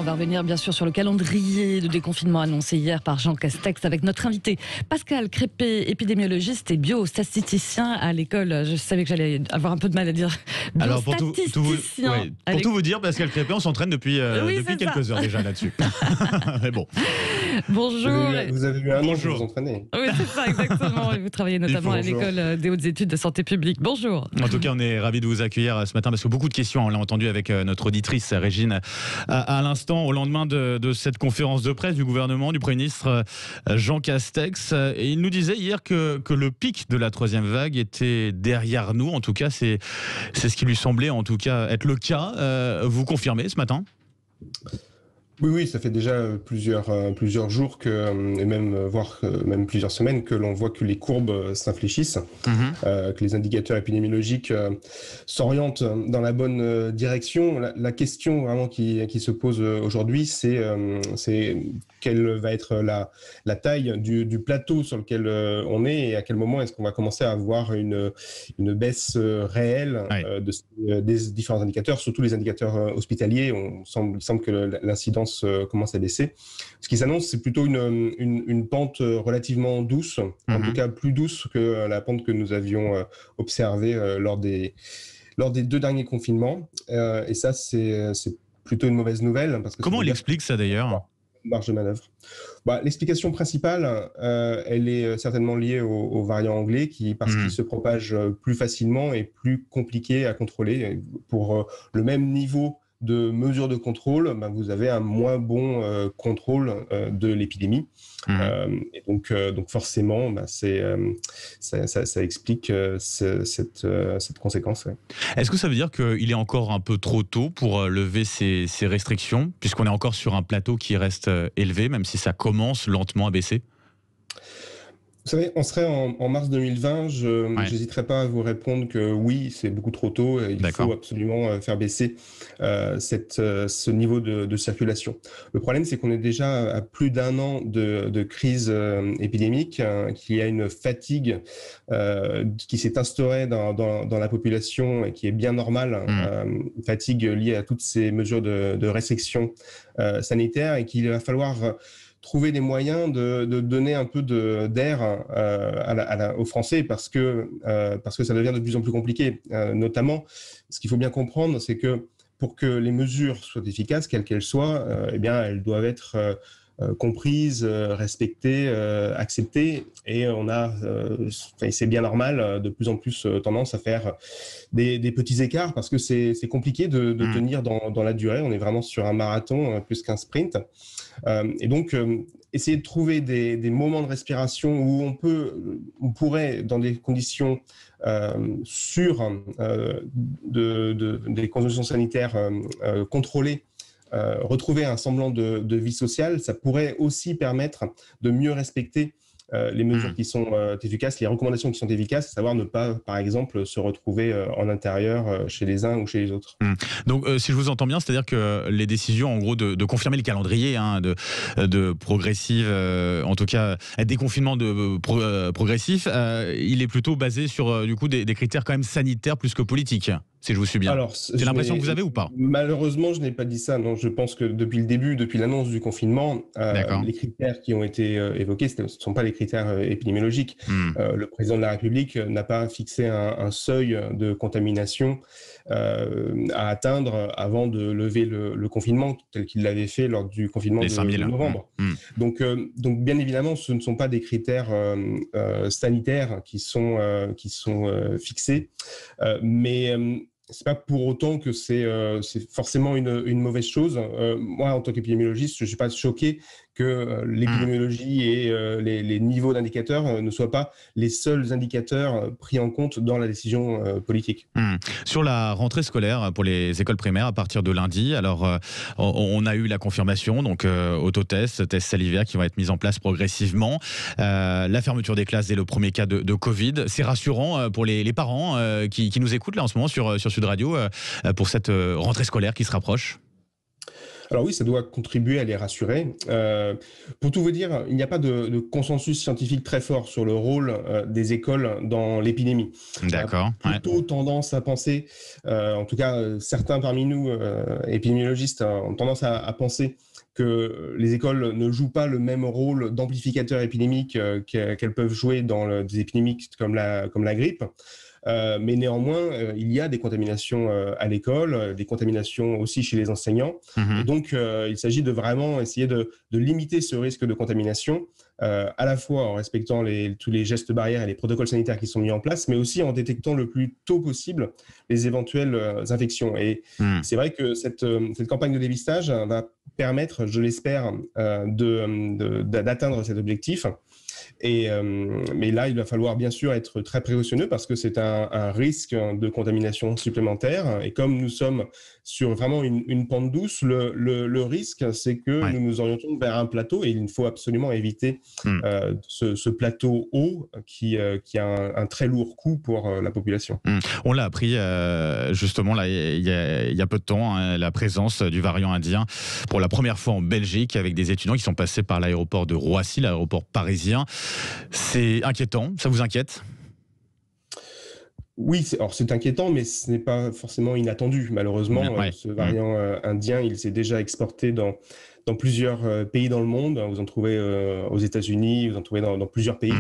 on va revenir bien sûr sur le calendrier de déconfinement annoncé hier par Jean Castex avec notre invité Pascal Crépé, épidémiologiste et biostatisticien à l'école. Je savais que j'allais avoir un peu de mal à dire Alors pour tout vous dire, Pascal Crépé, on s'entraîne depuis quelques heures déjà là-dessus. Mais bon. Bonjour. Vous avez eu un an pour vous entraîner. Oui, c'est ça, exactement. Et vous travaillez notamment à l'école des hautes études de santé publique. Bonjour. En tout cas, on est ravis de vous accueillir ce matin parce que beaucoup de questions, on l'a entendu avec notre auditrice Régine à l'instant, au lendemain de cette conférence de presse du gouvernement, du Premier ministre Jean Castex. Et il nous disait hier que le pic de la troisième vague était derrière nous. En tout cas, c'est ce qui lui semblait en tout cas être le cas. Vous confirmez ce matin ? Oui, ça fait déjà plusieurs jours et même plusieurs semaines que l'on voit que les courbes s'infléchissent, que les indicateurs épidémiologiques s'orientent dans la bonne direction. La question vraiment qui se pose aujourd'hui, c'est quelle va être la taille du plateau sur lequel on est et à quel moment est-ce qu'on va commencer à avoir une baisse réelle des différents indicateurs, surtout les indicateurs hospitaliers. Il semble que l'incidence commence à baisser. Ce qui s'annonce, c'est plutôt une pente relativement douce, en tout cas plus douce que la pente que nous avions observée lors des 2 derniers confinements. Et ça, c'est plutôt une mauvaise nouvelle. Parce que comment on l'explique ça d'ailleurs ? Marge de manœuvre. L'explication principale, elle est certainement liée au variant anglais parce qu'il se propage plus facilement et plus compliqué à contrôler. Pour le même niveau de mesures de contrôle, vous avez un moins bon contrôle de l'épidémie. Et donc forcément, ça explique cette conséquence. Ouais. Est-ce que ça veut dire qu'il est encore un peu trop tôt pour lever ces restrictions, puisqu'on est encore sur un plateau qui reste élevé, même si ça commence lentement à baisser ? Vous savez, on serait en mars 2020, je n'hésiterai pas à vous répondre que oui, c'est beaucoup trop tôt, et il faut absolument faire baisser ce niveau de circulation. Le problème, c'est qu'on est déjà à plus d'1 an de crise épidémique, qu'il y a une fatigue qui s'est instaurée dans la population et qui est bien normale, une fatigue liée à toutes ces mesures de restriction sanitaire, et qu'il va falloir trouver des moyens de donner un peu d'air aux Français parce que ça devient de plus en plus compliqué. Notamment, ce qu'il faut bien comprendre, c'est que pour que les mesures soient efficaces, quelles qu'elles soient, elles doivent être comprises, respectées, acceptées, et c'est bien normal, de plus en plus tendance à faire des petits écarts parce que c'est compliqué de tenir dans la durée. On est vraiment sur un marathon plus qu'un sprint, et donc essayer de trouver des moments de respiration où on pourrait, dans des conditions sûres, des conditions sanitaires contrôlées, retrouver un semblant de vie sociale, ça pourrait aussi permettre de mieux respecter les mesures qui sont efficaces, les recommandations qui sont efficaces, à savoir ne pas, par exemple, se retrouver en intérieur chez les uns ou chez les autres. Donc, si je vous entends bien, c'est-à-dire que les décisions, en gros, de confirmer le calendrier, de progressive, en tout cas, déconfinement progressif, il est plutôt basé sur, du coup, des critères quand même sanitaires plus que politiques. Si je vous suis bien. Alors, c'est l'impression que vous avez ou pas ? Malheureusement, je n'ai pas dit ça. Non, je pense que depuis l'annonce du confinement, les critères qui ont été évoqués, ce ne sont pas les critères épidémiologiques. Le président de la République n'a pas fixé un seuil de contamination à atteindre avant de lever le confinement, tel qu'il l'avait fait lors du confinement de novembre. Donc, bien évidemment, ce ne sont pas des critères sanitaires qui sont fixés, mais c'est pas pour autant que c'est forcément une mauvaise chose. Moi, en tant qu'épidémiologiste, je suis pas choqué que l'épidémiologie et les niveaux d'indicateurs ne soient pas les seuls indicateurs pris en compte dans la décision politique. Sur la rentrée scolaire pour les écoles primaires à partir de lundi, alors on a eu la confirmation, donc autotests, tests salivaires qui vont être mis en place progressivement. La fermeture des classes dès le premier cas de Covid. C'est rassurant pour les parents qui nous écoutent là en ce moment sur Sud Radio pour cette rentrée scolaire qui se rapproche. Alors oui, ça doit contribuer à les rassurer. Pour tout vous dire, il n'y a pas de consensus scientifique très fort sur le rôle des écoles dans l'épidémie. D'accord. On a plutôt tendance à penser, en tout cas certains parmi nous, épidémiologistes, ont tendance à penser que les écoles ne jouent pas le même rôle d'amplificateur épidémique qu'elles peuvent jouer dans des épidémies comme la grippe. Mais néanmoins, il y a des contaminations à l'école, des contaminations aussi chez les enseignants. Et donc, il s'agit de vraiment essayer de limiter ce risque de contamination, à la fois en respectant tous les gestes barrières et les protocoles sanitaires qui sont mis en place, mais aussi en détectant le plus tôt possible les éventuelles infections. Et c'est vrai que cette campagne de dépistage va permettre, je l'espère, d'atteindre cet objectif. Mais là, il va falloir bien sûr être très précautionneux parce que c'est un risque de contamination supplémentaire. Et comme nous sommes sur vraiment une pente douce, le risque, c'est que nous nous orientons vers un plateau et il faut absolument éviter ce plateau haut qui a un très lourd coût pour la population. On l'a appris justement là, il y a peu de temps, la présence du variant indien pour la première fois en Belgique avec des étudiants qui sont passés par l'aéroport de Roissy, l'aéroport parisien. C'est inquiétant, ça vous inquiète ? Oui, c'est inquiétant, mais ce n'est pas forcément inattendu. Malheureusement, ce variant indien, il s'est déjà exporté dans plusieurs pays dans le monde. Vous en trouvez aux États-Unis, vous en trouvez dans plusieurs pays.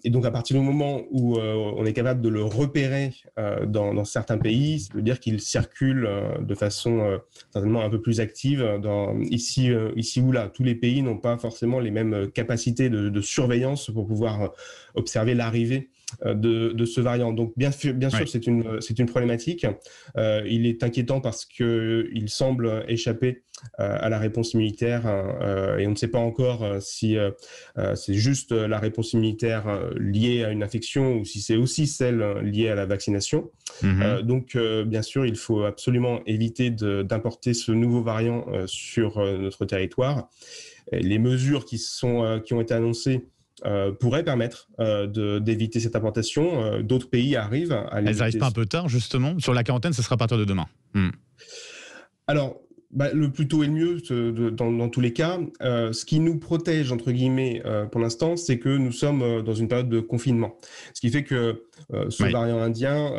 Et donc, à partir du moment où on est capable de le repérer dans certains pays, ça veut dire qu'il circule de façon certainement un peu plus active ici ou là. Tous les pays n'ont pas forcément les mêmes capacités de surveillance pour pouvoir observer l'arrivée de ce variant. Donc, bien sûr, c'est une problématique. Il est inquiétant parce qu'il semble échapper à la réponse immunitaire et on ne sait pas encore si c'est juste la réponse immunitaire liée à une infection ou si c'est aussi celle liée à la vaccination. Donc, bien sûr, il faut absolument éviter d'importer ce nouveau variant sur notre territoire. Les mesures qui ont été annoncées pourraient permettre d'éviter cette importation. D'autres pays arrivent à limiter. Elles n'arrivent pas un peu tard, justement ? Sur la quarantaine, ce sera à partir de demain. Alors, le plus tôt est le mieux dans tous les cas. Ce qui nous protège, entre guillemets, pour l'instant, c'est que nous sommes dans une période de confinement. Ce qui fait que ce variant indien,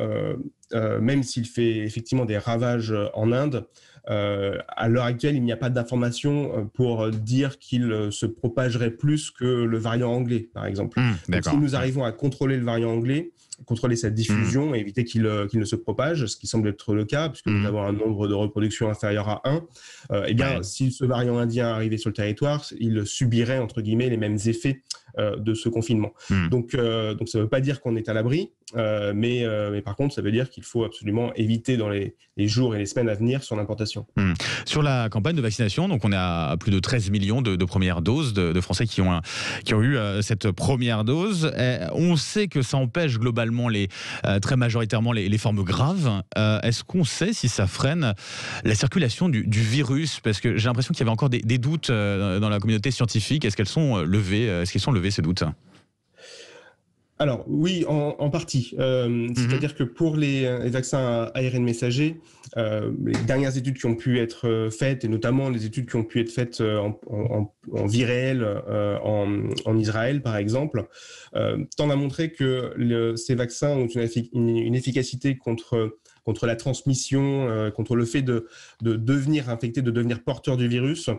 même s'il fait effectivement des ravages en Inde, à l'heure actuelle, il n'y a pas d'information pour dire qu'il se propagerait plus que le variant anglais, par exemple. Donc, si nous arrivons à contrôler le variant anglais, contrôler sa diffusion et éviter qu'il ne se propage, ce qui semble être le cas, puisque nous avons un nombre de reproduction inférieur à 1, eh bien, si ce variant indien arrivait sur le territoire, il subirait, entre guillemets, les mêmes effets de ce confinement. Donc, ça ne veut pas dire qu'on est à l'abri, mais par contre, ça veut dire qu'il faut absolument éviter dans les jours et les semaines à venir son importation. Sur la campagne de vaccination, donc on est à plus de 13 millions de premières doses de Français qui ont eu cette première dose. On sait que ça empêche globalement très majoritairement les formes graves. Est-ce qu'on sait si ça freine la circulation du virus ? Parce que j'ai l'impression qu'il y avait encore des doutes dans la communauté scientifique. Est-ce qu'ils sont levés ces doutes ? Alors oui, en partie. C'est-à-dire que pour les vaccins à ARN messager, les dernières études qui ont pu être faites, et notamment les études qui ont pu être faites en vie réelle en Israël, par exemple, tendent à montrer que ces vaccins ont une efficacité contre la transmission, contre le fait de devenir infecté, de devenir porteur du virus,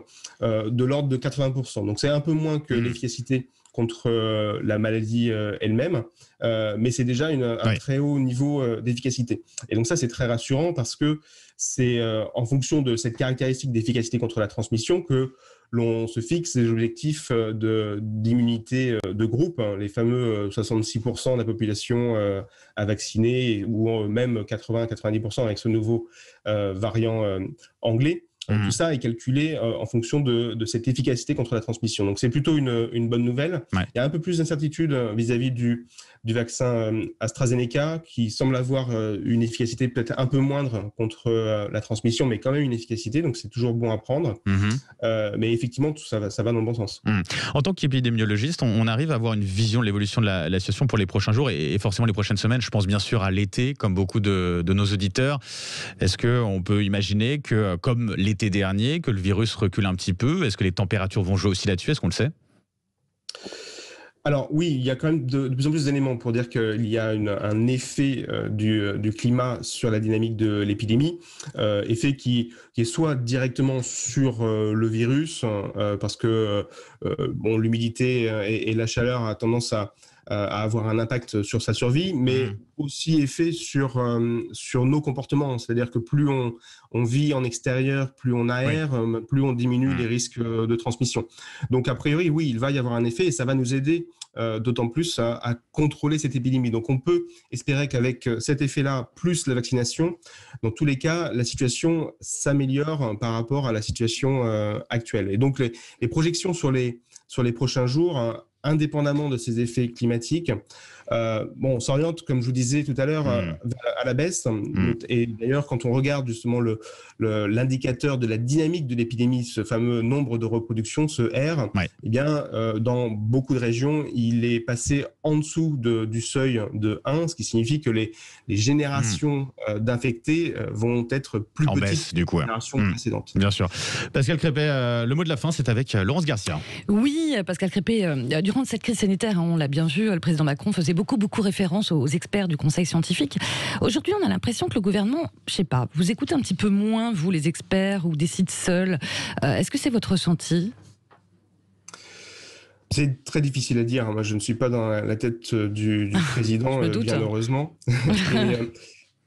de l'ordre de 80%. Donc c'est un peu moins que l'efficacité contre la maladie elle-même, mais c'est déjà un très haut niveau d'efficacité. Et donc ça, c'est très rassurant parce que c'est en fonction de cette caractéristique d'efficacité contre la transmission que l'on se fixe des objectifs d'immunité de groupe, les fameux 66% de la population à vacciner, ou même 80-90% avec ce nouveau variant anglais. Tout ça est calculé en fonction de cette efficacité contre la transmission. Donc, c'est plutôt une bonne nouvelle. Il y a un peu plus d'incertitude vis-à-vis du vaccin AstraZeneca, qui semble avoir une efficacité peut-être un peu moindre contre la transmission, mais quand même une efficacité. Donc, c'est toujours bon à prendre. Mais effectivement, tout ça va dans le bon sens. En tant qu'épidémiologiste, on arrive à avoir une vision de l'évolution de la situation pour les prochains jours et forcément les prochaines semaines. Je pense bien sûr à l'été, comme beaucoup de nos auditeurs. Est-ce qu'on peut imaginer que, comme les l'été dernier, que le virus recule un petit peu. Est-ce que les températures vont jouer aussi là-dessus? Est-ce qu'on le sait? Alors oui, il y a quand même de plus en plus d'éléments pour dire qu'il y a un effet du climat sur la dynamique de l'épidémie, effet qui est soit directement sur le virus, parce que l'humidité et la chaleur a tendance à avoir un impact sur sa survie, mais aussi effet sur nos comportements. C'est-à-dire que plus on vit en extérieur, plus on aère, plus on diminue les risques de transmission. Donc a priori, oui, il va y avoir un effet et ça va nous aider d'autant plus à contrôler cette épidémie. Donc on peut espérer qu'avec cet effet-là, plus la vaccination, dans tous les cas, la situation s'améliore par rapport à la situation actuelle. Et donc les projections sur les prochains jours, indépendamment de ces effets climatiques, s'oriente, comme je vous disais tout à l'heure, à la baisse. Et d'ailleurs, quand on regarde justement l'indicateur de la dynamique de l'épidémie, ce fameux nombre de reproduction, ce R, eh bien, dans beaucoup de régions, il est passé en dessous du seuil de 1, ce qui signifie que les générations d'infectés vont être plus en petites baisse, du coup, que les générations précédentes. Bien sûr. Pascal Crépet, le mot de la fin, c'est avec Laurence Garcia. Oui, Pascal Crépet, durant cette crise sanitaire, on l'a bien vu, le président Macron faisait beaucoup référence aux experts du Conseil scientifique. Aujourd'hui, on a l'impression que le gouvernement, je sais pas, vous écoutez un petit peu moins, vous, les experts, ou décide seul. Est-ce que c'est votre ressenti ? C'est très difficile à dire. Moi, je ne suis pas dans la tête du président, bien heureusement.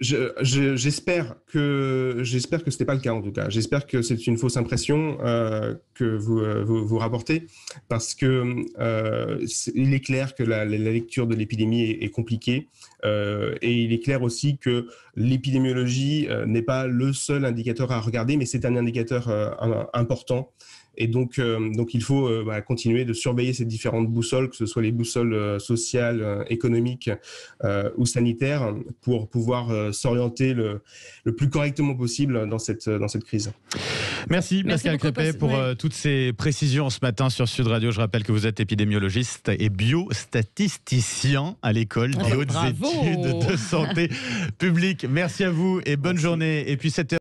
J'espère que ce n'est pas le cas, en tout cas. J'espère que c'est une fausse impression que vous rapportez, parce que il est clair que la lecture de l'épidémie est compliquée, et il est clair aussi que l'épidémiologie n'est pas le seul indicateur à regarder, mais c'est un indicateur important. Et donc il faut continuer de surveiller ces différentes boussoles, que ce soit les boussoles sociales, économiques ou sanitaires, pour pouvoir s'orienter le plus correctement possible dans cette crise. Merci Pascal Crépet pour toutes ces précisions ce matin sur Sud Radio. Je rappelle que vous êtes épidémiologiste et biostatisticien à l'école des hautes études de santé publique. Merci à vous et bonne journée. Et puis